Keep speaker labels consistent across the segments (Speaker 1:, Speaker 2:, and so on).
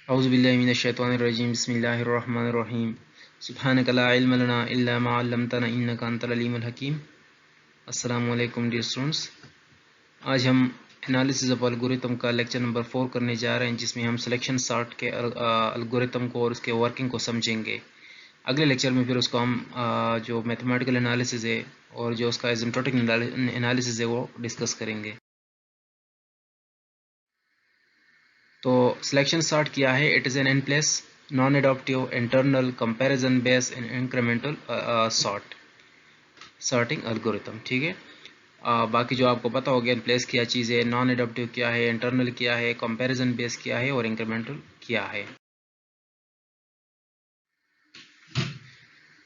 Speaker 1: औज़ुबिल्लाहि मिनश्शैतानिर्रजीम बिस्मिल्लाहिर्रहमानिर्रहीम सुब्हानका ला इल्म लना इल्ला मा अल्लमतना इन्नका अंतल अलीमुल हकीम। अस्सलामु अलैकुम डियर स्टूडेंट्स। आज हम एनालिसिस ऑफ एल्गोरिथम का लेक्चर नंबर 4 करने जा रहे हैं, जिसमें हम सिलेक्शन सॉर्ट के एल्गोरिथम को और उसके वर्किंग को समझेंगे। अगले लेक्चर में फिर उसको हम जो मैथमेटिकल एनालिसिस है और जो उसका एसिम्प्टोटिक एनालिसिस है वो डिस्कस करेंगे। तो सिलेक्शन सॉर्ट क्या है? It is an in place non adaptive internal comparison based in incremental sorting algorithm. ठीक है। बाकी जो आपको पता होगा एन प्लेस क्या चीज़ है, नॉन एडॉप्टिव क्या है, इंटरनल क्या है, कंपैरिजन बेस्ड क्या है और इंक्रीमेंटल क्या है।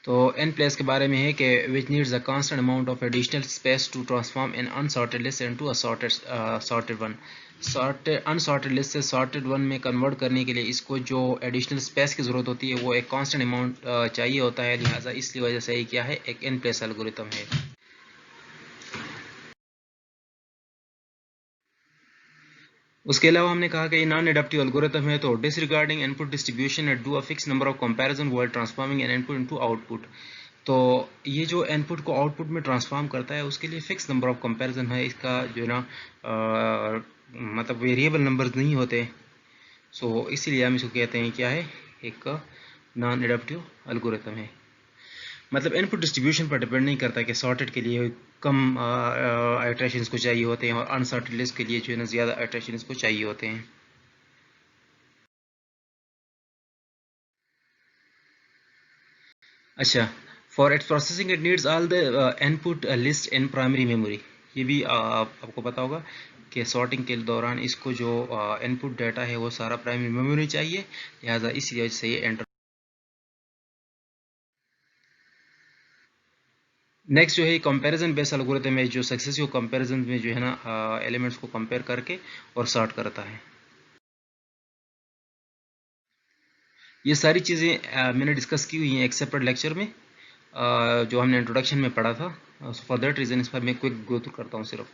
Speaker 1: तो एन प्लेस के बारे में है कि which needs a constant amount of additional space to transform an unsorted list into a sorted one. Unsorted list से सॉर्टेड वन में कन्वर्ट करने के लिए इसको जो एडिशनल स्पेस की ज़रूरत होती है वो एक कांस्टेंट अमाउंट चाहिए होता है, लिहाजा इसकी वजह से ही क्या है, एक एन प्लेस एल्गोरिथम है। उसके अलावा हमने कहा कि ये नॉन एडप्टिव एल्गोरिथम है, तो disregarding input distribution at do a fix number of comparison while transforming an input into output. तो ये जो इनपुट को आउटपुट में ट्रांसफॉर्म करता है उसके लिए फिक्स नंबर ऑफ कंपैरिजन है, इसका जो है ना मतलब वेरिएबल नंबर्स नहीं होते। सो इसीलिए हम इसको कहते हैं क्या है, एक नॉन एडप्टिव एल्गोरिथम है। मतलब इनपुट डिस्ट्रीब्यूशन पर डिपेंड नहीं करता कि सॉर्टेड के लिए कम आइट्रेशंस को चाहिए होते हैं और अनसॉर्टेड लिस्ट के लिए जो है ना ज़्यादा आइट्रेशंस को चाहिए होते हैं। अच्छा, for its processing it needs all the input list in primary memory. ये भी आपको पता होगा कि सॉर्टिंग के दौरान इसको जो इनपुट डाटा है वो सारा प्राइमरी मेमोरी चाहिए, लिहाजा इसी वजह से ये एंटर। नेक्स्ट जो है कंपैरिजन बेस्ड एल्गोरिथम है, जो सक्सेसिव कंपैरिजन में जो है ना एलिमेंट्स को कंपेयर करके और सॉर्ट करता है। ये सारी चीज़ें मैंने डिस्कस की हुई हैं एक सेपरेट लेक्चर में, जो हमने इंट्रोडक्शन में पढ़ा था। फॉर दैट रीज़न इस पर मैं क्विक गो थ्रू करता हूँ सिर्फ।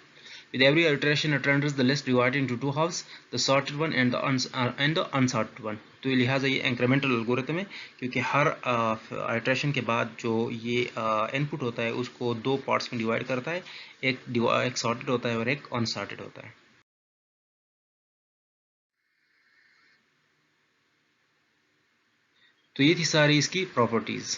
Speaker 1: With every iteration it renders the list divided into two halves, the sorted one and the unsorted one। तो लिहाजा ये इंक्रीमेंटल एल्गोरिथम है, क्योंकि हर आइट्रेशन के बाद जो ये इनपुट होता है उसको दो पार्ट्स में डिवाइड करता है, एक सॉर्टेड होता है और एक अनसॉर्टेड होता है। तो ये थी सारी इसकी प्रॉपर्टीज़।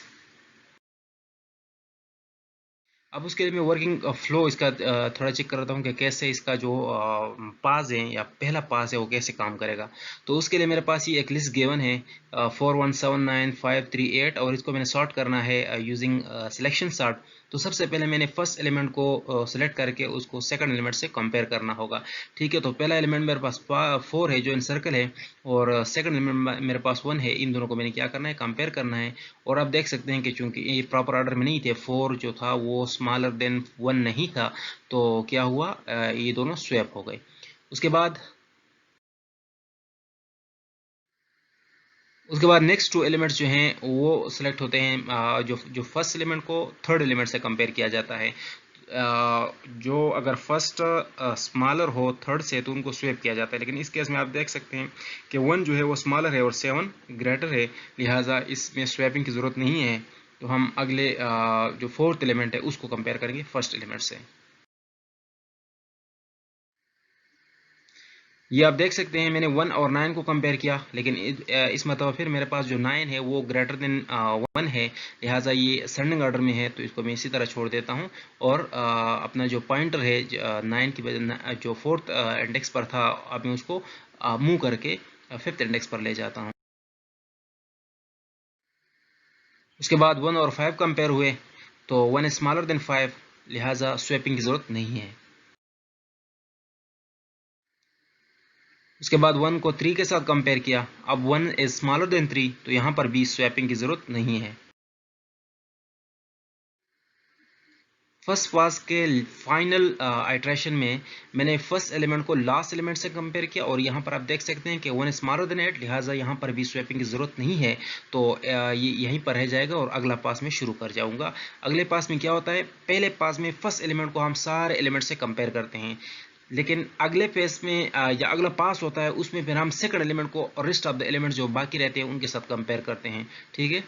Speaker 1: अब उसके लिए मैं वर्किंग फ्लो इसका थोड़ा चेक कर रहा हूँ कि कैसे इसका जो पास है या पहला पास है वो कैसे काम करेगा। तो उसके लिए मेरे पास ये एक लिस्ट गिवन है 4179538 और इसको मैंने सॉर्ट करना है यूजिंग सिलेक्शन सॉर्ट। तो सबसे पहले मैंने फर्स्ट एलिमेंट को सिलेक्ट करके उसको सेकंड एलिमेंट से कंपेयर करना होगा। ठीक है, तो पहला एलिमेंट मेरे पास 4 है जो इन सर्कल है, और सेकंड एलिमेंट मेरे पास 1 है। इन दोनों को मैंने क्या करना है, कंपेयर करना है। और आप देख सकते हैं कि चूंकि ये प्रॉपर ऑर्डर में नहीं थे, 4 जो था वो स्मॉलर देन 1 नहीं था, तो क्या हुआ, ये दोनों स्वैप हो गए। उसके बाद नेक्स्ट टू एलिमेंट्स जो हैं वो सिलेक्ट होते हैं, जो फर्स्ट एलिमेंट को थर्ड एलिमेंट से कंपेयर किया जाता है। जो अगर फर्स्ट स्मॉलर हो थर्ड से तो उनको स्वेप किया जाता है, लेकिन इस केस में आप देख सकते हैं कि 1 जो है वो स्मॉलर है और 7 ग्रेटर है, लिहाजा इसमें स्वेपिंग की ज़रूरत नहीं है। तो हम अगले जो फोर्थ एलिमेंट है उसको कंपेयर करेंगे फर्स्ट एलिमेंट से। ये आप देख सकते हैं मैंने 1 और 9 को कंपेयर किया, लेकिन इस मतलब फिर मेरे पास जो 9 है वो ग्रेटर देन 1 है, लिहाजा ये असेंडिंग ऑर्डर में है, तो इसको मैं इसी तरह छोड़ देता हूँ। और अपना जो पॉइंटर है 9 की वजह जो फोर्थ इंडेक्स पर था, अब मैं उसको मूव करके फिफ्थ इंडेक्स पर ले जाता हूँ। उसके बाद 1 और 5 कंपेयर हुए, तो 1 इज स्मॉलर देन 5, लिहाजा स्वैपिंग की ज़रूरत नहीं है। उसके बाद 1 को 3 के साथ कंपेयर किया, अब 1 इज स्मॉलर देन 3, तो यहाँ पर भी स्वैपिंग की ज़रूरत नहीं है। फर्स्ट पास के फाइनल आइट्रेशन में मैंने फर्स्ट एलिमेंट को लास्ट एलिमेंट से कंपेयर किया, और यहाँ पर आप देख सकते हैं कि 1 स्मॉलर देन 8, लिहाजा यहाँ पर भी स्वैपिंग की ज़रूरत नहीं है। तो ये यहीं पर रह जाएगा और अगला पास में शुरू कर जाऊँगा। अगले पास में क्या होता है, पहले पास में फर्स्ट एलिमेंट को हम सारे एलिमेंट से कंपेयर करते हैं। लेकिन अगले फेस में या अगला पास होता है उसमें फिर हम सेकंड एलिमेंट को रेस्ट ऑफ द एलिमेंट जो बाकी रहते हैं उनके साथ कंपेयर करते हैं। ठीक है,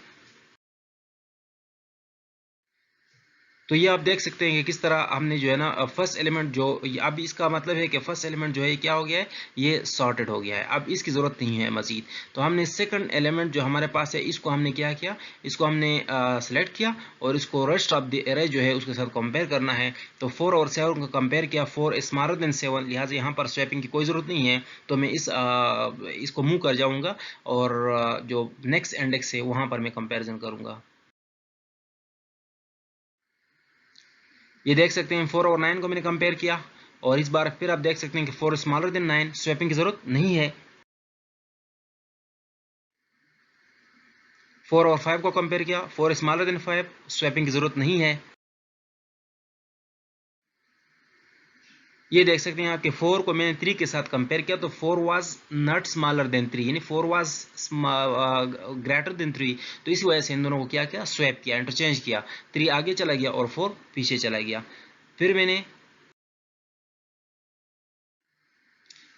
Speaker 1: तो ये आप देख सकते हैं कि किस तरह हमने जो है ना फर्स्ट एलिमेंट जो अब इसका मतलब है कि फर्स्ट एलिमेंट जो है क्या हो गया है, ये सॉर्टेड हो गया है, अब इसकी ज़रूरत नहीं है मज़ीद। तो हमने सेकंड एलिमेंट जो हमारे पास है इसको हमने क्या किया, इसको हमने सेलेक्ट किया और इसको रेस्ट ऑफ द एरे जो है उसके साथ कंपेयर करना है। तो 4 और 7 को कंपेयर किया, 4 स्मॉलर देन 7, लिहाजा यहाँ पर स्वैपिंग की कोई ज़रूरत नहीं है। तो मैं इसको मूव कर जाऊँगा और जो नेक्स्ट इंडेक्स है वहाँ पर मैं कंपेरिजन करूँगा। ये देख सकते हैं 4 और 9 को मैंने कंपेयर किया और इस बार फिर आप देख सकते हैं कि 4 स्मॉलर देन 9, स्वैपिंग की जरूरत नहीं है। 4 और 5 को कंपेयर किया, 4 स्मॉलर देन 5, स्वैपिंग की जरूरत नहीं है। ये देख सकते हैं आपके 4 को मैंने 3 के साथ कंपेयर किया तो 4 वाज नॉट स्मॉलर देन 3, यानी 4 वाज ग्रेटर देन 3। तो इसी वजह से इन दोनों को क्या किया, स्वैप किया, इंटरचेंज किया। 3 आगे चला गया और 4 पीछे चला गया। फिर मैंने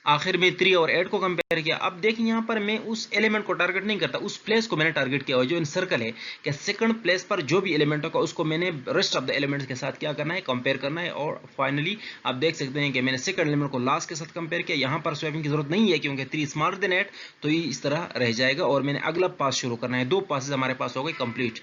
Speaker 1: आखिर में 3 और 8 को कंपेयर किया। अब देखिए यहाँ पर मैं उस एलिमेंट को टारगेट नहीं करता, उस प्लेस को मैंने टारगेट किया हुआ जो इन सर्कल है कि सेकंड प्लेस पर जो भी एलिमेंट होगा उसको मैंने रेस्ट ऑफ द एलिमेंट्स के साथ क्या करना है, कंपेयर करना है। और फाइनली आप देख सकते हैं कि मैंने सेकंड एलिमेंट को लास्ट के साथ कंपेयर किया। यहाँ पर स्वैपिंग की जरूरत नहीं है क्योंकि 3 स्मॉलर देन 8, तो ये इस तरह रह जाएगा और मैंने अगला पास शुरू करना है। 2 पासेज हमारे पास हो गए कंप्लीट।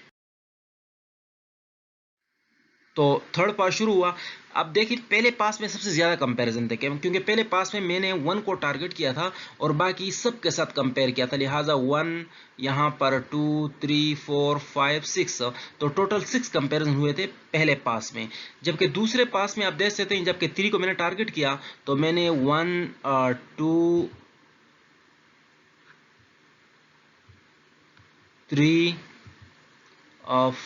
Speaker 1: तो थर्ड पास शुरू हुआ। अब देखिए पहले पास में सबसे ज्यादा कंपैरिजन थे क्योंकि पहले पास में मैंने 1 को टारगेट किया था और बाकी सब के साथ कंपेयर किया था, लिहाजा 1, यहाँ पर 2, 3, 4, 5, 6, तो टोटल 6 कंपैरिजन हुए थे पहले पास में। जबकि दूसरे पास में आप देख सकते हैं जबकि 3 को मैंने टारगेट किया तो मैंने 1, 2, 3,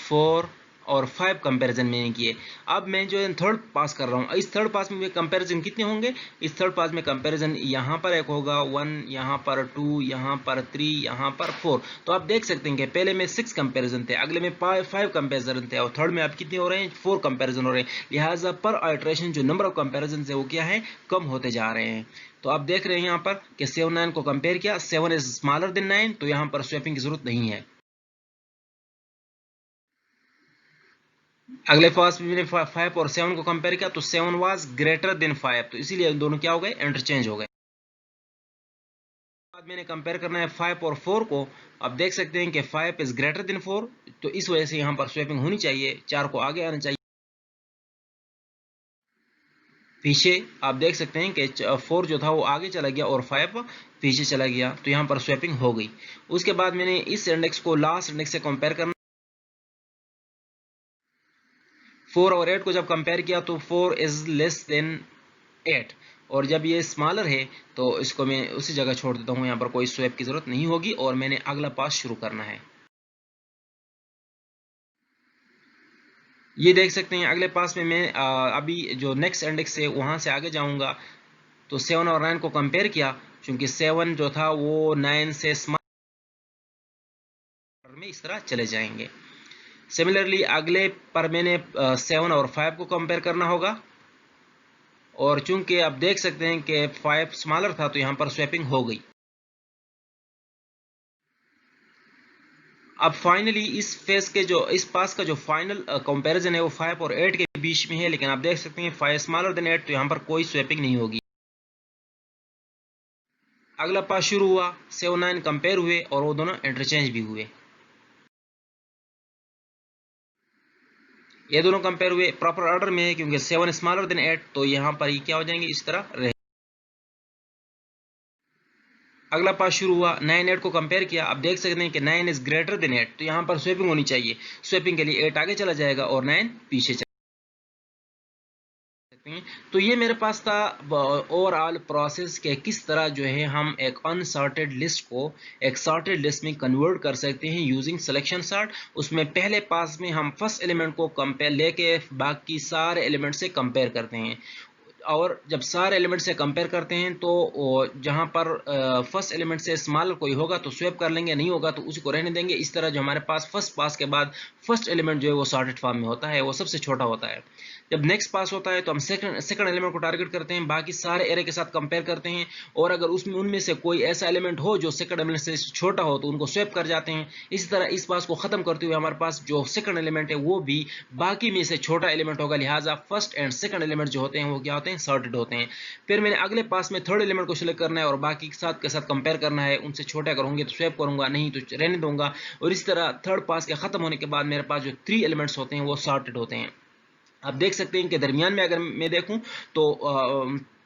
Speaker 1: 4 और 5 कंपैरिजन मैंने किए। अब मैं जो है थर्ड पास कर रहा हूँ, इस थर्ड पास में कंपैरिजन कितने होंगे, इस थर्ड पास में कंपैरिजन यहाँ पर एक होगा 1, यहाँ पर 2, यहाँ पर 3, यहाँ पर 4। तो आप देख सकते हैं कि पहले में 6 कंपैरिजन थे, अगले में 5 कंपैरिजन थे और थर्ड में आप कितने हो रहे हैं, 4 कंपैरिजन हो रहे हैं। लिहाजा पर आइटरेशन जो नंबर ऑफ कंपैरिजन है वो क्या है, कम होते जा रहे हैं। तो आप देख रहे हैं यहाँ पर कि 7 9 को कंपेयर किया, 7 इज स्मॉलर देन 9, तो यहाँ पर स्वैपिंग की जरूरत नहीं है। अगले पास में मैंने 5 और 7 को कंपेयर किया तो 7 वाज ग्रेटर देन 5, तो इसीलिए दोनों क्या हो गए, इंटरचेंज हो गए। बाद मैंने कंपेयर करना है 5 और 4 को। अब देख सकते हैं कि 5 इज ग्रेटर देन 4, तो इस वजह से यहाँ पर स्वैपिंग होनी चाहिए, 4 को आगे आना चाहिए। पीछे आप देख सकते हैं कि 4 जो था वो आगे चला गया और 5 पीछे चला गया, तो यहाँ पर स्वैपिंग हो गई। उसके बाद मैंने इस इंडेक्स को लास्ट इंडेक्स से कंपेयर करना, 4 और 8 को जब कंपेयर किया तो 4 इज लेस देन 8, और जब ये स्मॉलर है तो इसको मैं उसी जगह छोड़ देता हूँ, यहाँ पर कोई स्वैप की जरूरत नहीं होगी और मैंने अगला पास शुरू करना है। ये देख सकते हैं अगले पास में मैं अभी जो नेक्स्ट इंडेक्स है वहां से आगे जाऊंगा। तो 7 और 9 को कंपेयर किया, क्योंकि 7 जो था वो 9 से स्मॉलर में इस तरह चले जाएंगे। सिमिलरली अगले पर मैंने 7 और 5 को कंपेयर करना होगा और चूंकि आप देख सकते हैं कि 5 स्मॉलर था तो यहाँ पर स्वैपिंग हो गई। अब फाइनली इस फेस के जो इस पास का जो फाइनल कंपैरिजन है वो 5 और 8 के बीच में है, लेकिन आप देख सकते हैं 5 स्मॉलर देन 8, तो यहाँ पर कोई स्वैपिंग नहीं होगी। अगला पास शुरू हुआ, 7 9 कंपेयर हुए और वो दोनों इंटरचेंज भी हुए। ये दोनों कंपेयर हुए प्रॉपर ऑर्डर में है क्योंकि 7 स्मॉलर देन 8, तो यहाँ पर ये क्या हो जाएंगे, इस तरह रहे। अगला पास शुरू हुआ, 9 8 को कंपेयर किया। अब देख सकते हैं कि 9 इज ग्रेटर देन 8, तो यहाँ पर स्वैपिंग होनी चाहिए। स्वैपिंग के लिए 8 आगे चला जाएगा और 9 पीछे चला। तो ये मेरे पास था ओवरऑल प्रोसेस के किस तरह जो है हम एक अनसॉर्टेड लिस्ट को एक सॉर्टेड लिस्ट में कन्वर्ट कर सकते हैं यूजिंग सिलेक्शन सॉर्ट। उसमें पहले पास में हम फर्स्ट एलिमेंट को कंपेयर लेके बाकी सारे एलिमेंट से कंपेयर करते हैं। और जब सारे एलिमेंट से कंपेयर करते हैं तो जहां पर फर्स्ट एलिमेंट से स्मॉलर कोई होगा तो स्वैप कर लेंगे, नहीं होगा तो उसी को रहने देंगे। इस तरह जो हमारे पास फर्स्ट पास के बाद फर्स्ट एलिमेंट जो है वो सॉर्टेड फॉर्म में होता है, वो सबसे छोटा होता है। जब नेक्स्ट पास होता है तो हम सेकंड एलिमेंट को टारगेट करते हैं, बाकी सारे एरे के साथ कंपेयर करते हैं, और अगर उसमें उनमें से कोई ऐसा एलिमेंट हो जो सेकंड एलिमेंट से छोटा हो तो उनको स्वैप कर जाते हैं। इसी तरह इस पास को खत्म करते हुए हमारे पास जो सेकंड एलिमेंट है वो भी बाकी में से छोटा एलिमेंट होगा, लिहाजा फर्स्ट एंड सेकंड एलिमेंट जो होते हैं वो क्या होते हैं, सॉर्टेड होते हैं। फिर मैंने अगले पास में थर्ड एलिमेंट को सिलेक्ट करना है और बाकी के साथ कंपेयर करना है, उनसे छोटे अगर होंगे तो स्वैप करूंगा, नहीं तो रहने दूंगा। और इस तरह थर्ड पास के खत्म होने के बाद मेरे पास जो 3 एलिमेंट्स होते हैं वो सॉर्टेड होते हैं। आप देख सकते हैं कि दरमियान में अगर मैं देखूं तो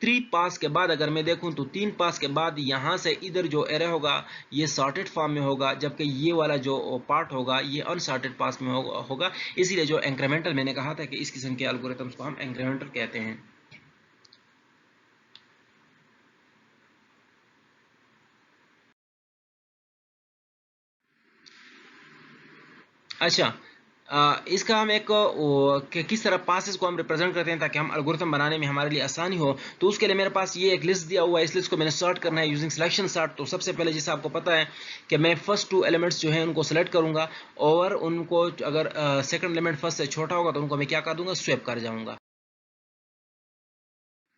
Speaker 1: 3 पास के बाद अगर मैं देखूं तो 3 पास के बाद यहां से इधर जो एरे होगा ये सॉर्टेड फॉर्म में होगा, जबकि ये वाला जो पार्ट होगा ये अनसॉर्टेड पास में होगा। इसीलिए जो इंक्रीमेंटल मैंने कहा था कि इस किस्म के एल्गोरिथम्स को हम इंक्रीमेंटल कहते हैं। अच्छा, इसका हम एक कि किस तरह पासेस को हम रिप्रेजेंट करते हैं ताकि हम एल्गोरिथम बनाने में हमारे लिए आसानी हो, तो उसके लिए मेरे पास ये एक लिस्ट दिया हुआ है। इस लिस्ट को मैंने सॉर्ट करना है यूजिंग सिलेक्शन सॉर्ट। तो सबसे पहले जैसे आपको पता है कि मैं फर्स्ट 2 एलिमेंट्स जो हैं उनको सेलेक्ट करूंगा, और उनको अगर सेकंड एलिमेंट फर्स्ट से छोटा होगा तो उनको मैं क्या कर दूंगा, स्वैप कर जाऊंगा।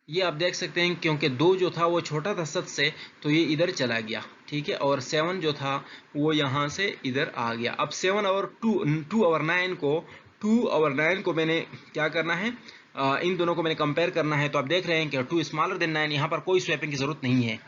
Speaker 1: ये आप देख सकते हैं क्योंकि 2 जो था वो छोटा था 7 से, तो ये इधर चला गया, ठीक है, और 7 जो था वो यहाँ से इधर आ गया। अब 7 और 2 और 9 को 2 और 9 को मैंने क्या करना है, इन दोनों को मैंने कंपेयर करना है। तो आप देख रहे हैं कि 2 स्मॉलर देन 9, यहाँ पर कोई स्वैपिंग की जरूरत नहीं है,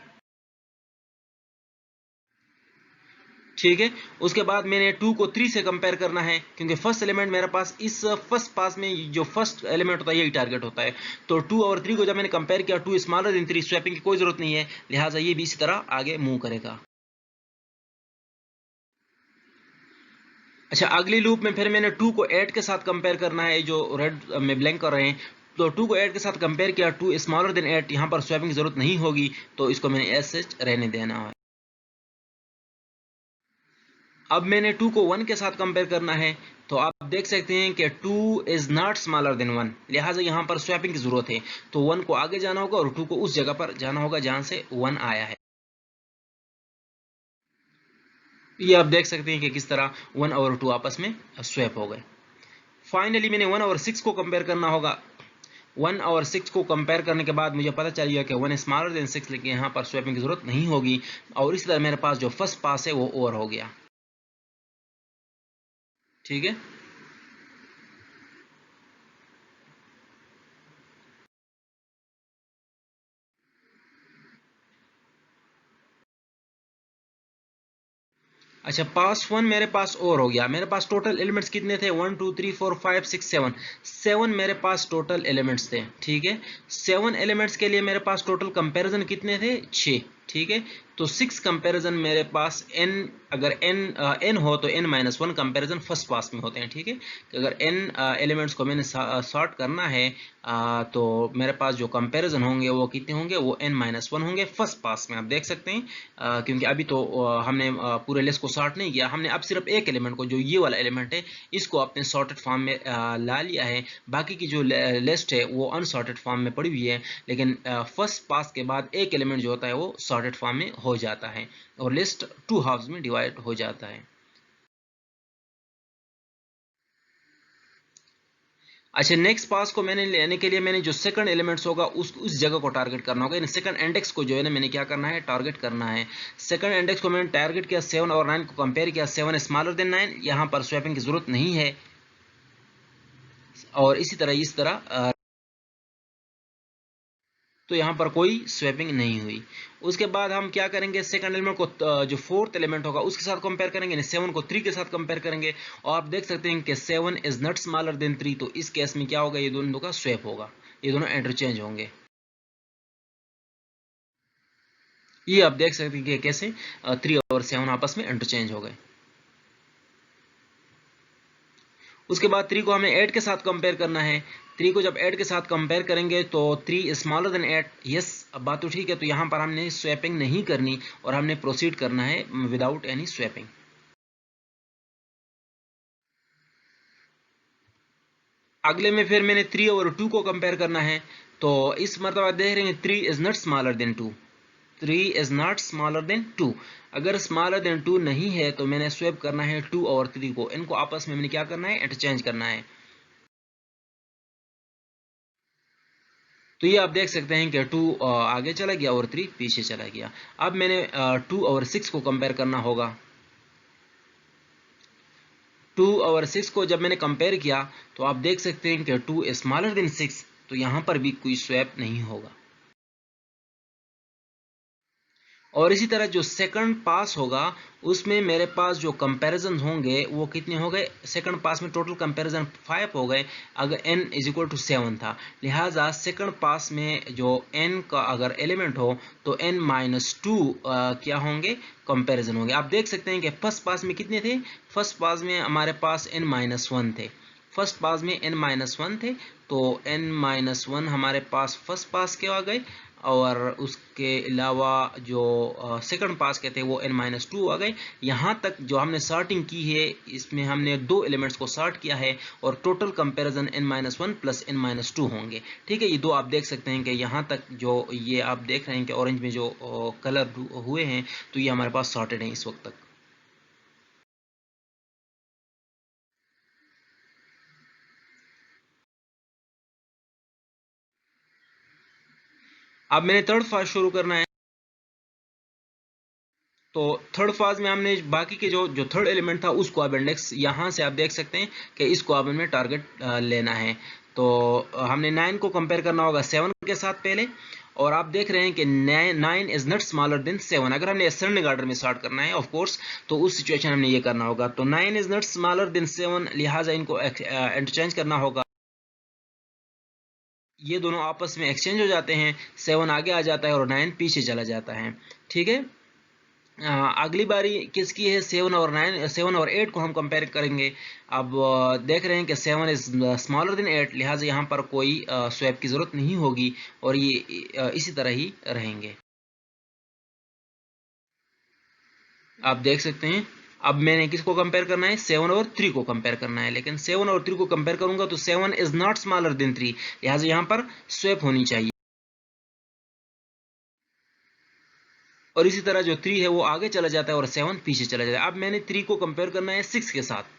Speaker 1: ठीक है। उसके बाद मैंने 2 को 3 से कंपेयर करना है, क्योंकि फर्स्ट एलिमेंट मेरे पास इस फर्स्ट पास में जो फर्स्ट एलिमेंट होता है यही टारगेट होता है। तो 2 और 3 को जब मैंने कंपेयर किया, 2 स्मॉलर देन 3, स्वैपिंग की कोई जरूरत नहीं है, लिहाजा ये भी इसी तरह आगे मूव करेगा। अच्छा, अगली लूप में फिर मैंने 2 को 8 के साथ कंपेयर करना है, जो रेड में ब्लैंक कर रहे हैं। तो 2 को 8 के साथ कंपेयर किया, 2 स्मॉलर देन 8, यहाँ पर स्वैपिंग की जरूरत नहीं होगी, तो इसको मैंने ऐसे रहने देना है। अब मैंने 2 को 1 के साथ कंपेयर करना है, तो आप देख सकते हैं कि 2 इज नॉट स्मॉलर देन 1, लिहाजा यहाँ पर स्वैपिंग की जरूरत है। तो 1 को आगे जाना होगा और 2 को उस जगह पर जाना होगा जहां से 1 आया है। ये आप देख सकते हैं कि किस तरह 1 और 2 आपस में स्वैप हो गए। फाइनली मैंने 1 और 6 को कंपेयर करना होगा। 1 और 6 को कंपेयर करने के बाद मुझे पता चल गया कि 1 स्मॉलर देन 6, लेकिन यहाँ पर स्वैपिंग की जरूरत नहीं होगी, और इसी तरह मेरे पास जो फर्स्ट पास है वो ओवर हो गया, ठीक है। अच्छा, पास 1 मेरे पास और हो गया। मेरे पास टोटल एलिमेंट्स कितने थे, 1 2 3 4 5 6 7, 7 मेरे पास टोटल एलिमेंट्स थे, ठीक है। 7 एलिमेंट्स के लिए मेरे पास टोटल कंपैरिजन कितने थे, 6, ठीक है। तो 6 कंपैरिजन मेरे पास n, अगर n हो तो n-1 कंपैरिजन फर्स्ट पास में होते हैं, ठीक है। कि अगर n एलिमेंट्स को मैंने सॉर्ट करना है, तो मेरे पास जो कंपैरिजन होंगे वो कितने होंगे, वो n-1 होंगे फर्स्ट पास में। आप देख सकते हैं क्योंकि अभी तो हमने पूरे लिस्ट को सॉर्ट नहीं किया, हमने अब सिर्फ एक एलिमेंट को, जो ये वाला एलिमेंट है, इसको अपने सॉर्टेड फॉर्म में ला लिया है। बाकी की जो लिस्ट है वो अनसॉर्टेड फॉर्म में पड़ी हुई है, लेकिन फर्स्ट पास के बाद एक एलिमेंट जो होता है वो सॉर्टेड फॉर्म में हो जाता है और लिस्ट 2 हाफ्स में डिवाइड हो जाता है। अच्छा, नेक्स्ट पास को मैंने लेने के लिए मैंने जो सेकंड एलिमेंट्स होगा उस जगह को टारगेट करना होगा, यानी सेकंड इंडेक्स को जो है ना मैंने क्या करना है, टारगेट करना है। सेकंड इंडेक्स को मैंने टारगेट किया, 7 और 9 को कंपेयर किया, 7 स्मॉलर देन 9, यहाँ पर स्वैपिंग की जरूरत नहीं है, और इस तरह तो यहाँ पर कोई स्वैपिंग नहीं हुई। उसके बाद हम क्या करेंगे, सेकंड एलिमेंट को जो फोर्थ एलिमेंट होगा उसके साथ कंपेयर करेंगे, यानी 7 को 3 के साथ कंपेयर करेंगे, और आप देख सकते हैं कि 7 इज नॉट स्मॉलर देन 3, तो इस केस में क्या होगा, ये दोनों का स्वैप होगा, ये दोनों इंटरचेंज होंगे। ये आप देख सकते हैं कि कैसे 3 और 7 आपस में इंटरचेंज हो गए। उसके बाद 3 को हमें 8 के साथ कंपेयर करना है। 3 को जब 8 के साथ कंपेयर करेंगे तो 3 स्मॉलर देन 8, यस, अब बात तो ठीक है। तो यहाँ पर हमने स्वैपिंग नहीं करनी और हमने प्रोसीड करना है विदाउट एनी स्वैपिंग। अगले में फिर मैंने 3 और 2 को कंपेयर करना है, तो इस मरतबा देख रहे हैं 3 is not smaller than 2, 3 is not smaller than 2। अगर स्मॉलर देन 2 नहीं है तो मैंने स्वैप करना है 2 और 3 को, इनको आपस में मैंने क्या करना है, इंटरचेंज करना है। तो ये आप देख सकते हैं कि 2 आगे चला गया और 3 पीछे चला गया। अब मैंने 2 और 6 को कंपेयर करना होगा। 2 और 6 को जब मैंने कंपेयर किया तो आप देख सकते हैं कि 2 इज स्मॉलर देन 6, तो यहां पर भी कोई स्वैप नहीं होगा। और इसी तरह जो सेकंड पास होगा उसमें मेरे पास जो कंपैरिजन होंगे वो कितने हो गए, सेकंड पास में टोटल कंपैरिजन 5 हो गए। अगर n इज इक्वल टू 7 था, लिहाजा सेकंड पास में जो n का अगर एलिमेंट हो तो n माइनस 2 क्या होंगे, कंपैरिजन होंगे। आप देख सकते हैं कि फर्स्ट पास में कितने थे, फर्स्ट पास में हमारे पास n माइनस 1 थे, फर्स्ट पास में n माइनस 1 थे, तो n माइनस 1 हमारे पास फर्स्ट पास के आ गए, और उसके अलावा जो सेकंड पास के थे वो n माइनस 2 आ गए। यहाँ तक जो हमने सॉर्टिंग की है इसमें हमने 2 एलिमेंट्स को सॉर्ट किया है और total comparison n minus 1 plus n minus 2 होंगे। ठीक है, ये दो आप देख सकते हैं कि यहाँ तक जो ये आप देख रहे हैं कि ऑरेंज में जो कलर हुए हैं तो ये हमारे पास सॉर्टेड हैं इस वक्त तक। अब मैंने थर्ड फाज शुरू करना है, तो थर्ड फाज में हमने बाकी के जो थर्ड एलिमेंट था उसको अब इंडेक्स यहाँ से आप देख सकते हैं कि इसको अब हमें टारगेट लेना है। तो हमने 9 को कंपेयर करना होगा 7 के साथ पहले, और आप देख रहे हैं कि 9 इज नॉट स्मॉलर देन 7। अगर हमने असेंडिंग ऑर्डर में स्टार्ट करना है ऑफ कोर्स, तो उस सिचुएशन हमने ये करना होगा। तो 9 इज नॉट स्मॉलर देन 7, लिहाजा इनको इंटरचेंज करना होगा। ये दोनों आपस में एक्सचेंज हो जाते हैं, 7 आगे आ जाता है और 9 पीछे चला जाता है। ठीक है, अगली बारी किसकी है, 7 और 9, 7 और 8 को हम कंपेयर करेंगे। अब देख रहे हैं कि 7 इज स्मॉलर देन 8, लिहाजा यहाँ पर कोई स्वैप की ज़रूरत नहीं होगी और ये इसी तरह ही रहेंगे। आप देख सकते हैं अब मैंने किसको कंपेयर करना है, 7 और 3 को कंपेयर करना है, लेकिन 7 और 3 को कंपेयर करूंगा तो 7 इज नॉट स्मॉलर देन 3, लिहाजा यहाँ पर स्वैप होनी चाहिए। और इसी तरह जो 3 है वो आगे चला जाता है और 7 पीछे चला जाता है। अब मैंने 3 को कंपेयर करना है 6 के साथ,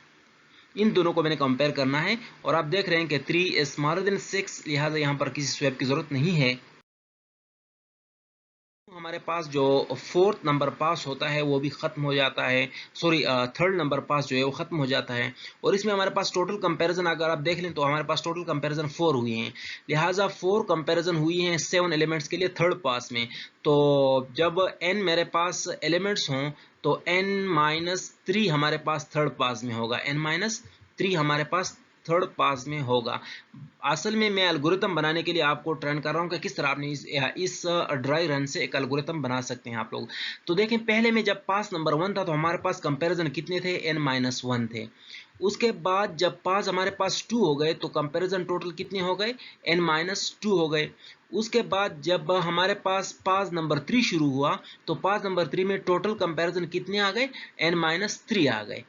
Speaker 1: इन दोनों को मैंने कंपेयर करना है, और आप देख रहे हैं कि 3 इज स्मॉलर देन 6, लिहाजा यहाँ पर किसी स्वैप की जरूरत नहीं है। हमारे पास जो फोर्थ नंबर पास होता है वो भी खत्म हो जाता है, सॉरी थर्ड नंबर पास जो है वो खत्म हो जाता है। और इसमें हमारे पास टोटल कंपैरिजन अगर आप देख लें तो हमारे पास टोटल कंपैरिजन 4 हुए हैं, लिहाजा 4 कंपैरिजन हुई हैं 7 एलिमेंट्स के लिए थर्ड पास में। तो जब n मेरे पास एलिमेंट्स हों तो n माइनस 3 हमारे पास थर्ड पास में होगा, n माइनस 3 हमारे पास थर्ड पास में होगा। असल में मैं एल्गोरिथम बनाने के लिए आपको ट्रेन कर रहा हूँ कि किस तरह आपने इस ड्राई रन से एक एल्गोरिथम बना सकते हैं आप लोग। तो देखें, पहले में जब पास नंबर 1 था तो हमारे पास कंपैरिजन कितने थे, n माइनस 1 थे। उसके बाद जब पास हमारे पास 2 हो गए तो कंपैरिजन टोटल कितने हो गए, n माइनस 2 हो गए। उसके बाद जब हमारे पास पास नंबर 3 शुरू हुआ तो पास नंबर 3 में टोटल कंपैरिजन कितने आ गए, n माइनस 3 आ गए।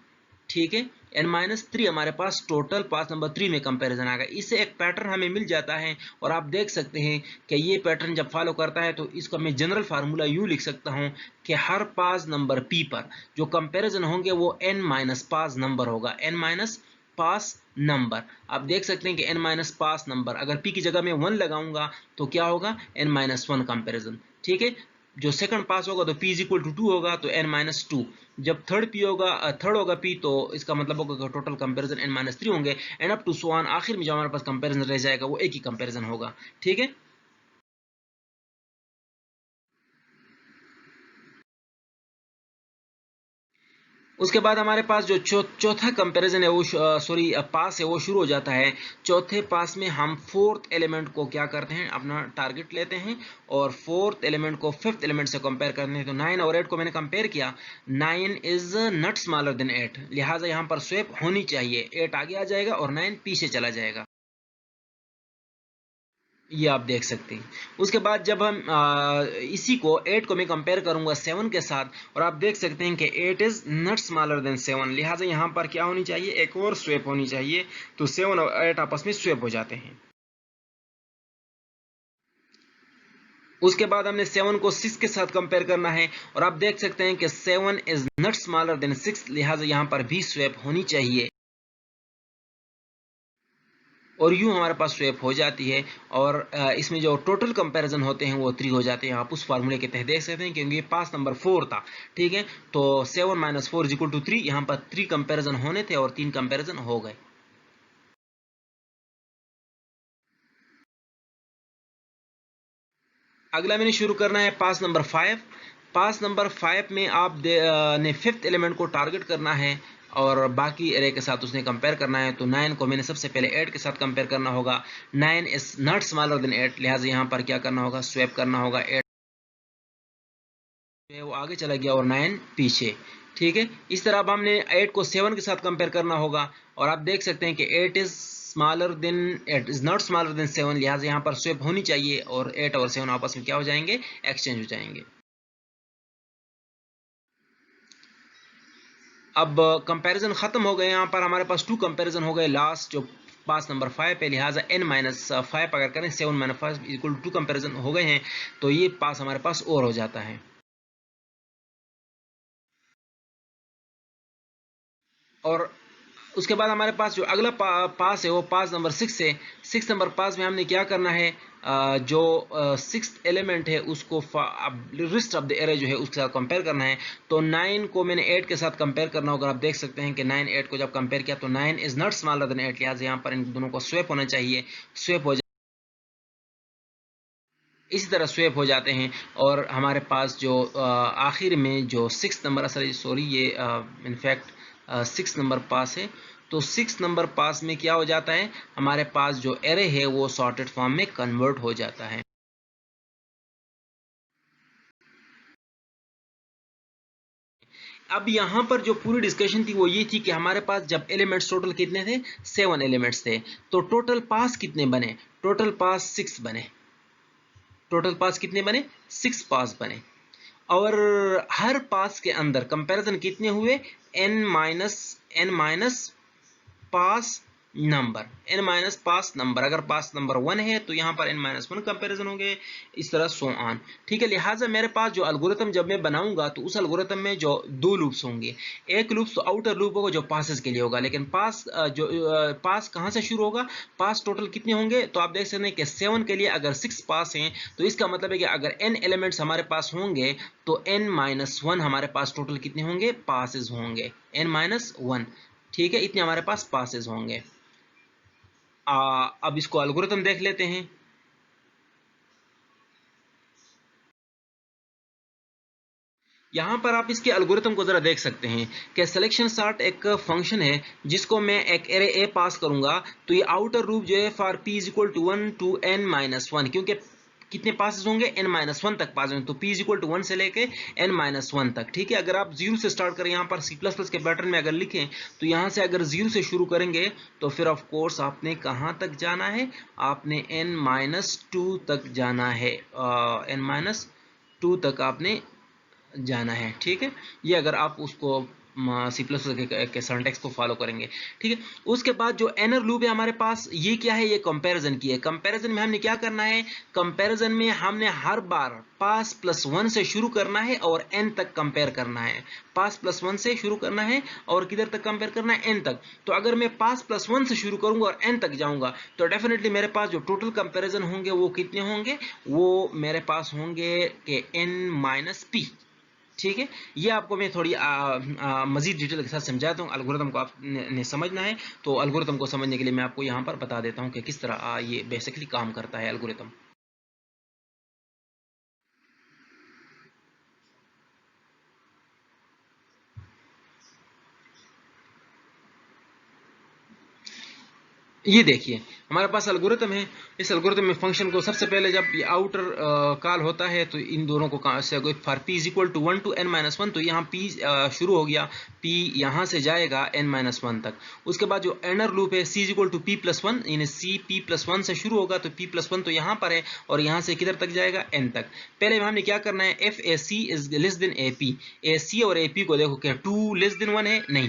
Speaker 1: ठीक है, n माइनस 3 हमारे पास टोटल पास नंबर 3 में कंपैरिजन आ गया। इससे एक पैटर्न हमें मिल जाता है, और आप देख सकते हैं कि ये पैटर्न जब फॉलो करता है तो इसका मैं जनरल फार्मूला यूं लिख सकता हूं कि हर पास नंबर p पर जो कंपैरिजन होंगे वो n माइनस पास नंबर होगा, n माइनस पास नंबर। आप देख सकते हैं कि n माइनस पास नंबर, अगर p की जगह में 1 लगाऊंगा तो क्या होगा, n माइनस 1 कंपेरिजन। ठीक है, जो सेकंड पास होगा तो p इज इक्वल टू 2 होगा तो n माइनस 2। जब थर्ड p होगा, थर्ड होगा p, तो इसका मतलब होगा कि टोटल कंपैरिजन n माइनस 3 होंगे, and up to so on, आखिर में जो हमारे पास कंपैरिजन रह जाएगा वो एक ही कंपैरिजन होगा। ठीक है, उसके बाद हमारे पास जो चौथा कंपैरिजन है वो सॉरी पास है वो शुरू हो जाता है। चौथे पास में हम फोर्थ एलिमेंट को क्या करते हैं, अपना टारगेट लेते हैं और फोर्थ एलिमेंट को फिफ्थ एलिमेंट से कंपेयर करते हैं। तो 9 और 8 को मैंने कंपेयर किया, 9 इज नॉट स्मॉलर देन 8, लिहाजा यहाँ पर स्वैप होनी चाहिए, 8 आगे आ जाएगा और 9 पीछे चला जाएगा। ये आप देख सकते हैं। उसके बाद जब हम इसी को 8 को मैं कंपेयर करूंगा 7 के साथ, और आप देख सकते हैं कि 8 इज नॉट स्मॉलर देन 7, लिहाजा यहाँ पर क्या होनी चाहिए, एक और स्वैप होनी चाहिए, तो 7 और 8 आपस में स्वैप हो जाते हैं। उसके बाद हमने 7 को 6 के साथ कंपेयर करना है, और आप देख सकते हैं कि 7 इज नॉट स्मॉलर देन 6, लिहाजा यहाँ पर भी स्वैप होनी चाहिए, और यूं हमारे पास स्वैप हो जाती है। और इसमें जो टोटल कंपैरिजन होते हैं वो 3 हो जाते हैं। आप उस फार्मूले के तहत देख सकते हैं, क्योंकि पास नंबर 4 था, ठीक है, तो 7 माइनस 4 इज इक्वल टू 3, यहाँ पर 3 कंपैरिजन होने थे और 3 कंपैरिजन हो गए। अगला मैंने शुरू करना है पास नंबर 5। पास नंबर 5 में आप ने फिफ्थ एलिमेंट को टारगेट करना है और बाकी एरे के साथ उसने कंपेयर करना है। तो 9 को मैंने सबसे पहले 8 के साथ कंपेयर करना होगा। 9 इज नॉट स्मॉलर देन 8, लिहाजा यहाँ पर क्या करना होगा, स्वैप करना होगा। 8 जो है वो आगे चला गया और 9 पीछे, ठीक है। इस तरह अब हमने 8 को 7 के साथ कंपेयर करना होगा, और आप देख सकते हैं कि 8 is smaller than 8 is not smaller than 7, लिहाजा यहाँ पर स्वैप होनी चाहिए और 8 और 7 आपस में क्या हो जाएंगे, एक्सचेंज हो जाएंगे। अब कंपैरिजन खत्म हो गए, यहाँ पर हमारे पास 2 कंपैरिजन हो गए लास्ट जो पास नंबर 5 पे, लिहाजा n-5 अगर करें 7-5 इक्वल टू 2 कंपैरिजन हो गए हैं, तो ये पास हमारे पास और हो जाता है। और उसके बाद हमारे पास जो अगला पास है वो पास नंबर 6 है। 6 नंबर पास में हमने क्या करना है, जो 6th एलिमेंट है उसको रिस्ट ऑफ द एरे जो है उसके साथ कंपेयर करना है। तो 9 को मैंने 8 के साथ कंपेयर करना होगा। आप देख सकते हैं कि 9 8 को जब कंपेयर किया तो 9 इज नॉट स्मॉलर देन 8, लिहाजा यहाँ पर इन दोनों को स्वैप होना चाहिए, स्वैप हो इसी तरह स्वैप हो जाते हैं। और हमारे पास जो आखिर में जो 6 नंबर, सॉरी ये इनफैक्ट 6 नंबर पास है, तो 6 नंबर पास में क्या हो जाता है, हमारे पास जो एरे है वो सॉर्टेड फॉर्म में कन्वर्ट हो जाता है। अब यहाँ पर जो पूरी डिस्कशन थी वो ये थी कि हमारे पास जब एलिमेंट्स टोटल कितने थे, 7 एलिमेंट्स थे, तो टोटल पास कितने बने, टोटल पास 6 बने। टोटल पास कितने बने, 6 पास बने। और हर पास के अंदर कंपैरिजन कितने हुए, n माइनस पास नंबर, n माइनस पास नंबर। अगर पास नंबर 1 है तो यहाँ पर n-1 कंपैरिजन होंगे, इस तरह सो ऑन, ठीक है। लिहाजा मेरे पास जो एल्गोरिथम जब मैं बनाऊंगा तो उस एल्गोरिथम में जो 2 लूप्स होंगे, एक लूप तो आउटर लूप होगा जो पासेस के लिए होगा, लेकिन पास कहाँ से शुरू होगा, पास टोटल कितने होंगे, तो आप देख सकते हैं कि 7 के लिए अगर 6 पास हैं तो इसका मतलब है कि अगर n एलिमेंट्स हमारे पास होंगे तो n-1 हमारे पास टोटल कितने होंगे, पासेस होंगे, n-1, ठीक है, इतने हमारे पास पासेस होंगे। अब इसको एल्गोरिथम देख लेते हैं। यहाँ पर आप इसके एल्गोरिथम को जरा देख सकते हैं कि सिलेक्शन सॉर्ट एक फंक्शन है जिसको मैं एक एरे ए पास करूंगा, तो ये आउटर लूप जो है for p is equal to 1 to n-1, क्योंकि कितने पासेस होंगे, n-1 तक पास होंगे, तो p इज इक्वल टू 1 से लेके n-1 तक, ठीक है। अगर आप जीरो से स्टार्ट करें, यहाँ पर C++ के पैटर्न में अगर लिखें तो यहाँ से अगर जीरो से शुरू करेंगे तो फिर ऑफ कोर्स आपने कहाँ तक जाना है, आपने n-2 तक जाना है, n-2 तक आपने जाना है, ठीक है। ये अगर आप उसको C++ के सिंटैक्स को फॉलो करेंगे, ठीक है। उसके बाद जो एनर लूप है हमारे पास, ये क्या है, ये कंपैरिजन की है। कंपैरिजन में हमने क्या करना है, कंपैरिजन में हमने हर बार पास प्लस 1 से शुरू करना है और n तक कंपेयर करना है। पास प्लस 1 से शुरू करना है और किधर तक कंपेयर करना है, n तक। तो अगर मैं पास प्लस 1 से शुरू करूंगा और n तक जाऊंगा तो डेफिनेटली मेरे पास जो टोटल कंपैरिजन होंगे वो कितने होंगे, वो मेरे पास होंगे कि n-p, ठीक है। ये आपको मैं थोड़ी मजीद डिटेल के साथ समझाता हूँ। एल्गोरिथम को आपने समझना है, तो एल्गोरिथम को समझने के लिए मैं आपको यहाँ पर बता देता हूँ कि किस तरह ये बेसिकली काम करता है एल्गोरिथम। ये देखिए हमारे पास एल्गोरिथम है। इस एल्गोरिथम में फंक्शन को सबसे पहले जब ये आउटर कॉल होता है तो इन दोनों को से for p is equal to 1 to n-1, तो यहाँ p शुरू हो गया, p यहाँ से जाएगा n-1 तक। उसके बाद जो इनर लूप है c is equal to p+1, यानी c p+1 से शुरू होगा, तो p+1 तो यहाँ पर है और यहाँ से किधर तक जाएगा, n तक। पहले हमने क्या करना है, f a c is less then a p, a c और a p को देखो क्या 2 लेस देन 1 है, नहीं,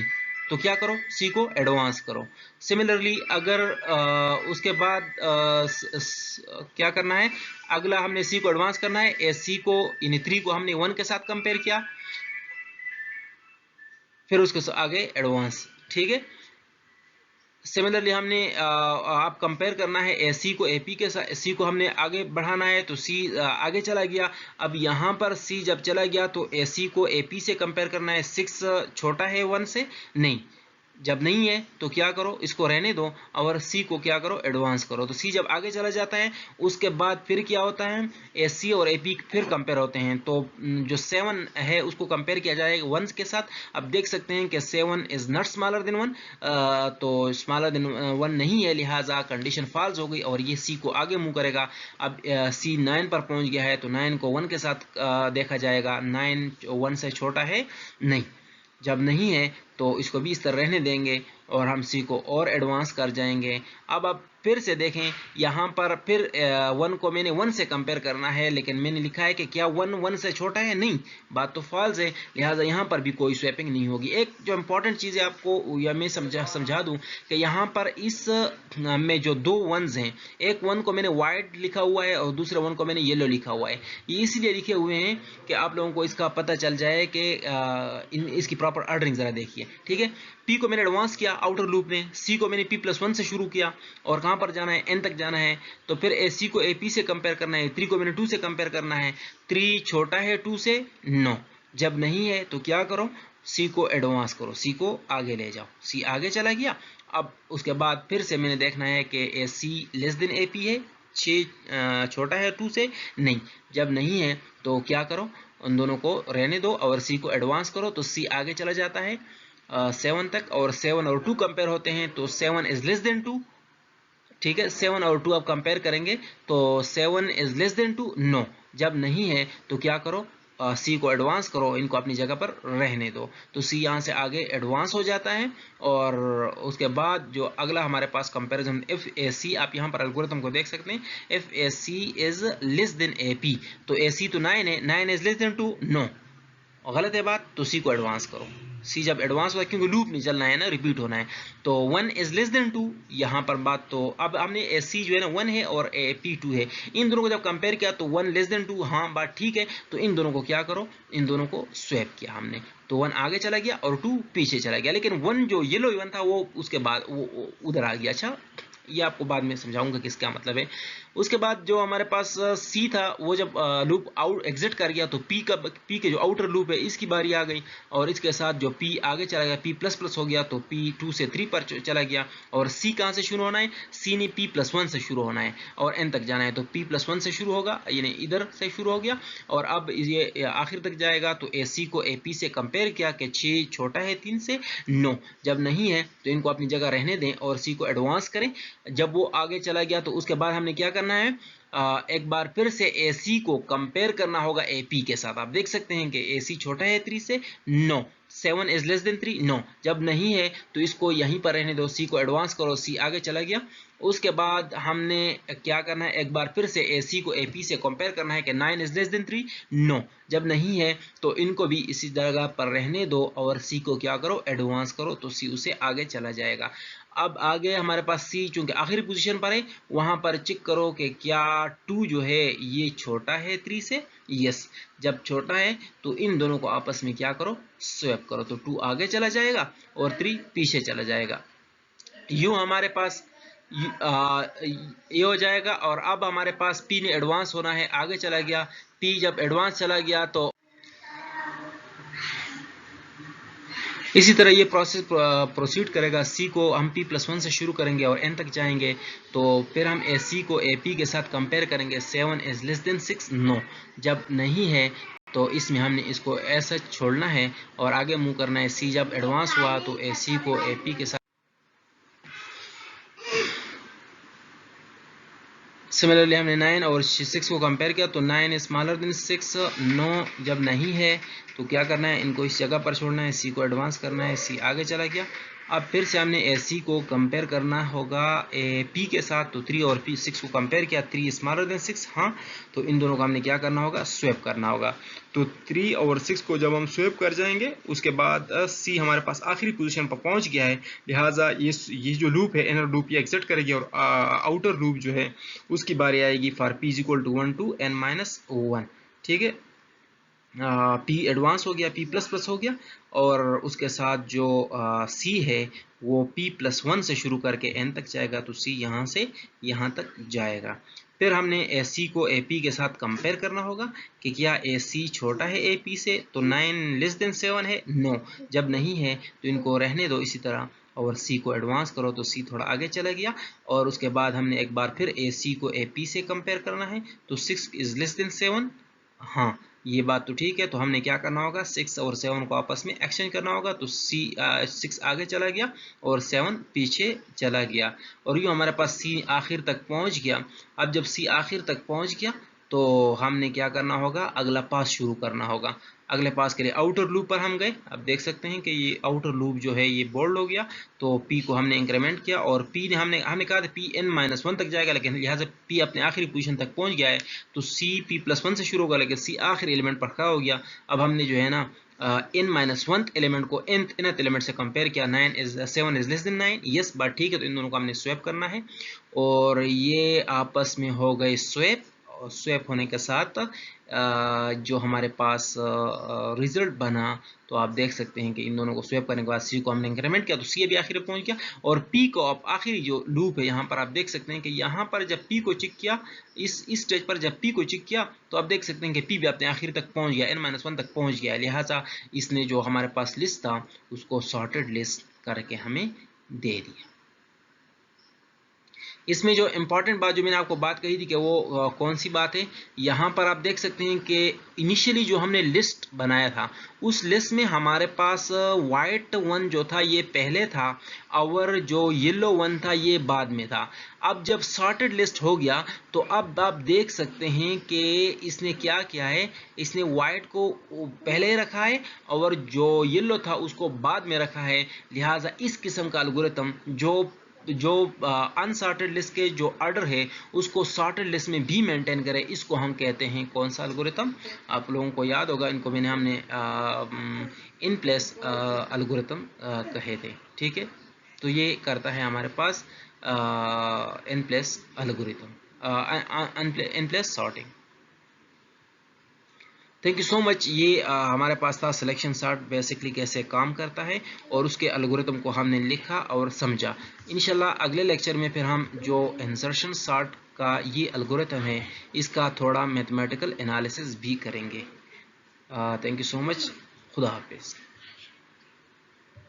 Speaker 1: तो क्या करो, c को एडवांस करो। सिमिलरली अगर उसके बाद क्या करना है, अगला हमने c को एडवांस करना है, c को यानी 3 को हमने 1 के साथ कंपेयर किया, फिर उसके आगे एडवांस, ठीक है। सिमिलरली हमने आप कंपेयर करना है ac को ap के साथ, c को हमने आगे बढ़ाना है, तो c आगे चला गया। अब यहाँ पर c जब चला गया तो ac को ap से कंपेयर करना है, 6 छोटा है 1 से, नहीं, जब नहीं है तो क्या करो, इसको रहने दो और c को क्या करो, एडवांस करो। तो c जब आगे चला जाता है उसके बाद फिर क्या होता है, ac और ap फिर कंपेयर होते हैं, तो जो 7 है उसको कंपेयर किया जाएगा 1 के साथ। अब देख सकते हैं कि 7 इज नॉट स्मॉलर देन 1, तो स्मॉलर देन 1 नहीं है, लिहाजा कंडीशन फॉल्स हो गई और ये c को आगे मूव करेगा। अब c 9 पर पहुंच गया है तो 9 को 1 के साथ देखा जाएगा, 9 1 से छोटा है, नहीं, जब नहीं है तो इसको भी इस तरह रहने देंगे और हम c को और एडवांस कर जाएंगे। अब आप फिर से देखें, यहाँ पर फिर 1 को मैंने 1 से कंपेयर करना है, लेकिन मैंने लिखा है कि क्या 1 1 से छोटा है, नहीं, बात तो फॉल्स है, लिहाजा यहाँ पर भी कोई स्वैपिंग नहीं होगी। एक जो इंपॉर्टेंट चीज़ है आपको या मैं समझा दूँ कि यहाँ पर इस में जो 2 1s हैं, एक 1 को मैंने वाइट लिखा हुआ है और दूसरे 1 को मैंने येलो लिखा हुआ है। ये इसलिए लिखे हुए हैं कि आप लोगों को इसका पता चल जाए कि इसकी प्रॉपर ऑर्डरिंग ज़रा देखिए, ठीक है। p को मैंने एडवांस किया आउटर लूप में, c को मैंने p+1 से शुरू किया और कहाँ पर जाना है, n तक जाना है, तो फिर c को ap से कंपेयर करना है, 3 को मैंने 2 से कंपेयर करना है, 3 छोटा है 2 से, नो, जब नहीं है तो क्या करो, c को एडवांस करो, c को आगे ले जाओ, c आगे चला गया। अब उसके बाद फिर से मैंने देखना है कि c लेस देन ap है, 6 छोटा है 2 से, नहीं, जब नहीं है तो क्या करो, उन दोनों को रहने दो और c को एडवांस करो, तो c आगे चला जाता है 7 तक और 7 और 2 कंपेयर होते हैं, तो 7 इज लेस देन 2, ठीक है, 7 और 2 आप कंपेयर करेंगे तो 7 इज लेस देन 2, नो, जब नहीं है तो क्या करो, c को एडवांस करो, इनको अपनी जगह पर रहने दो, तो c यहाँ से आगे एडवांस हो जाता है। और उसके बाद जो अगला हमारे पास कंपैरिजन इफ ए सी, आप यहाँ पर एल्गोरिथम को देख सकते हैं, if A C is less than A P, तो ए सी तो 9 है, 9 इज लेस देन 2, नो, गलत है बात, तो c को एडवांस करो। c जब एडवांस हुआ, क्योंकि लूप नहीं चलना है ना, रिपीट होना है, तो 1 इज लेस देन 2, यहाँ पर बात, तो अब हमने c जो है ना 1 है और p 2 है, इन दोनों को जब कंपेयर किया तो 1 लेस देन 2, हाँ बात ठीक है, तो इन दोनों को क्या करो, इन दोनों को स्वैप किया हमने, तो 1 आगे चला गया और 2 पीछे चला गया, लेकिन 1 जो येलो 1 था वो उसके बाद वो उधर आ गया। अच्छा, ये आपको बाद में समझाऊंगा कि इसका मतलब है। उसके बाद जो हमारे पास C था, वो जब लूप आउट एग्जिट कर गया तो P के जो आउटर लूप है इसकी बारी आ गई और इसके साथ जो P आगे चला गया, P++ हो गया, तो P 2 से 3 पर चला गया और C कहाँ से शुरू होना है, C ने P+1 से शुरू होना है और N तक जाना है, तो P+1 से शुरू होगा, यानी इधर से शुरू हो गया और अब ये आखिर तक जाएगा। तो AC को AP से कंपेयर किया कि 6 छोटा है 3 से, नो, जब नहीं है तो इनको अपनी जगह रहने दें और C को एडवांस करें। जब वो आगे चला गया तो उसके बाद हमने क्या करना है, एक बार फिर से AC को कंपेयर करना होगा AP के साथ। आप देख सकते हैं कि AC छोटा है 3 से, no, 7 is less than 3, no, जब नहीं है तो इसको यहीं पर रहने दो, C को एडवांस करो, C आगे चला गया। उसके बाद हमने क्या करना है, एक बार फिर से AC को AP से कंपेयर करना है कि 9 इज लेस देन 3, नो, जब नहीं है तो इनको भी इसी जगह पर रहने दो और C को क्या करो, एडवांस करो, तो C उसे आगे चला जाएगा। अब आगे हमारे पास C चूंकि आखिरी पोजीशन पर है, वहां पर चेक करो कि क्या 2 जो है ये छोटा है 3 से, यस, जब छोटा है तो इन दोनों को आपस में क्या करो, स्वैप करो, तो 2 आगे चला जाएगा और 3 पीछे चला जाएगा। यूं हमारे पास ये हो जाएगा। और अब हमारे पास P ने एडवांस होना है, आगे चला गया, P जब एडवांस चला गया तो इसी तरह ये प्रोसेस प्रोसीड करेगा। C को हम P+1 से शुरू करेंगे और N तक जाएंगे, तो फिर हम AC को AP के साथ कंपेयर करेंगे, 7 इज लेस देन 6, नो, जब नहीं है तो इसमें हमने इसको ऐसा छोड़ना है और आगे मूव करना है। C जब एडवांस हुआ तो AC को AP के साथ सिमिलरली हमने 9 और 6 को कंपेयर किया तो 9 इज स्मॉलर देन 6। 9 जब नहीं है तो क्या करना है, इनको इस जगह पर छोड़ना है, सी को एडवांस करना है, सी आगे चला गया। अब फिर से हमने ए सी को कंपेयर करना होगा पी के साथ, तो 3 और 6 को कंपेयर किया, 3 स्मॉलर देन 6। हाँ, तो इन दोनों का हमने क्या करना होगा, स्वैप करना होगा। तो 3 और 6 को जब हम स्वैप कर जाएंगे उसके बाद सी हमारे पास आखिरी पोजीशन पर पहुंच गया है, लिहाजा ये जो लूप है, इनर लूप ये एग्जिट करेगी और आउटर लूप जो है उसकी बारी आएगी for P is equal to 1 to n minus 1। ठीक है, पी एडवांस हो गया, पी प्लस प्लस हो गया, और उसके साथ जो सी है वो p प्लस 1 से शुरू करके n तक जाएगा, तो c यहाँ से यहाँ तक जाएगा। फिर हमने ए सी को ए पी के साथ कंपेयर करना होगा कि क्या ए सी छोटा है ए पी से, तो 9 लेस देन 7 है, नो। जब नहीं है तो इनको रहने दो इसी तरह, और सी को एडवांस करो तो सी थोड़ा आगे चला गया। और उसके बाद हमने एक बार फिर ए सी को ए पी से कंपेयर करना है, तो 6 इज लेस देन 7। हाँ, ये बात तो ठीक है। तो हमने क्या करना होगा, 6 और 7 को आपस में एक्सचेंज करना होगा, तो 6 आगे चला गया और 7 पीछे चला गया, और यूँ हमारे पास C आखिर तक पहुंच गया। अब जब C आखिर तक पहुंच गया तो हमने क्या करना होगा, अगला पास शुरू करना होगा। अगले पास के लिए आउटर लूप पर हम गए। अब देख सकते हैं कि ये आउटर लूप जो है ये बोल्ड हो गया, तो P को हमने इंक्रीमेंट किया, और P ने हमने कहा था P n माइनस 1 तक जाएगा, लेकिन लिहाजा P अपने आखिरी पोजीशन तक पहुंच गया है, तो C P प्लस 1 से शुरू होगा, लेकिन C आखिरी एलिमेंट पर खड़ा हो गया। अब हमने जो है ना n माइनस 1 एलिमेंट को nth एलिमेंट से कंपेयर किया, 7 इज लेस देन 9। यस, बात ठीक है। तो इन दोनों को हमने स्वैप करना है, और ये आपस में हो गए स्वैप, और स्वैप होने के साथ जो हमारे पास रिजल्ट बना, तो आप देख सकते हैं कि इन दोनों को स्वैप करने के बाद सी को हमने इंक्रीमेंट किया, तो सी अभी आखिर पहुंच गया, और पी को आप आखिरी जो लूप है यहाँ पर आप देख सकते हैं कि यहाँ पर जब पी को चेक किया, इस स्टेज पर जब पी को चेक किया, तो आप देख सकते हैं कि पी भी अपने आखिर तक पहुंच गया, n-1 तक पहुंच गया। लिहाजा इसने जो हमारे पास लिस्ट था उसको सॉर्टेड लिस्ट करके हमें दे दिया। इसमें जो इम्पॉर्टेंट बात जो मैंने आपको बात कही थी कि वो कौन सी बात है, यहाँ पर आप देख सकते हैं कि इनिशियली जो हमने लिस्ट बनाया था उस लिस्ट में हमारे पास वाइट वन जो था ये पहले था, और जो येलो वन था ये बाद में था। अब जब सॉर्टेड लिस्ट हो गया तो अब आप देख सकते हैं कि इसने क्या किया है, इसने वाइट को पहले रखा है और जो येलो था उसको बाद में रखा है। लिहाजा इस किस्म का एल्गोरिथम जो अनसॉर्टेड लिस्ट के जो ऑर्डर है उसको सॉर्टेड लिस्ट में भी मेंटेन करे, इसको हम कहते हैं कौन सा एल्गोरिथम। आप लोगों को याद होगा, इनको हमने इन प्लेस एल्गोरिथम कहे थे। ठीक है, तो ये करता है हमारे पास in place algorithm, in place sorting. Thank you so much. ये हमारे पास था सिलेक्शन सॉर्ट बेसिकली कैसे काम करता है, और उसके एल्गोरिथम को हमने लिखा और समझा। इंशाल्लाह अगले लेक्चर में फिर हम जो इंसर्शन सॉर्ट का ये एल्गोरिथम है इसका थोड़ा मैथमेटिकल एनालिसिस भी करेंगे। Thank you so much. खुदा हाफिज़।